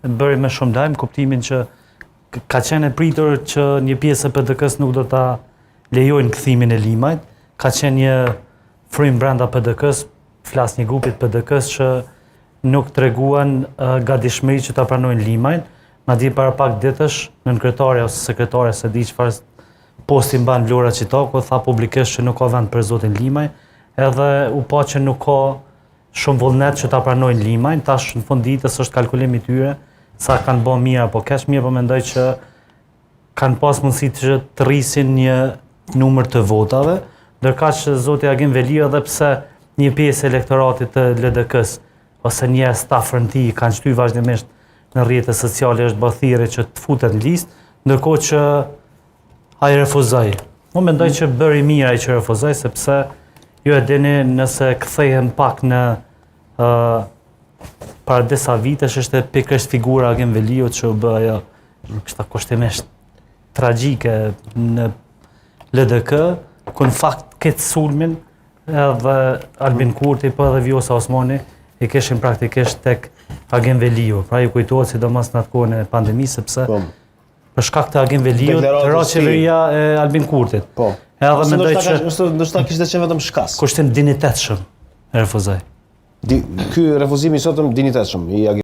bëri me shumë lajm, kuptimin që ka qenë e pritur që një pjesë e PDK-s nuk do ta lejojnë kthimin e Limajt, ka qenë një frym brenda PDK-s, flas një grupit PDK-s që nuk treguan gatishmëri që ta pranojnë Limajn, madje para pak ditësh nënkretare ose sekretare se di çfarë posti mban Vlora Çitako tha publikisht që nuk ka vend për zotin Limaj, edhe u pa që nuk ka shumë vullnet që ta pranojnë Limajn, tash në fund ditës është kalkulimi i tyre sa kanë bën mirë apo keq mirë, po mendoj që kanë pas mundësi të rrisin një numër të votave, ndërkaq që zoti Agim Veliu edhe pse një pjesë e elektoratit të LDK-s ose njerëz të afërm tij kanë shtyr vazhdimisht në rrjetet sociale është bërë thirrje që të futet në listë, ndërkohë që ai refuzoi. Unë mendoj që bëri mirë ai që refuzoi sepse ju e dini nëse kthehem pak në para disa vitesh është pikërisht figura Agim Veliu që u bë ajo kështu kushtimisht tragjike në LDK, ku në fakt këtë sulmin edhe Albin Kurti po edhe Vjosa Osmani i kishin praktikisht tek Agim Veliu. Pra ju kujtohet sidomos në atë kohën e pandemisë sepse për shkak të Agim Veliu të ra qeveria e Albin Kurtit. Po. Edhe mendoj që ndoshta kishte qenë vetëm shkas. Kushtim dinitetshëm e refuzoi. Ky refuzimi i sotëm dinitetshëm i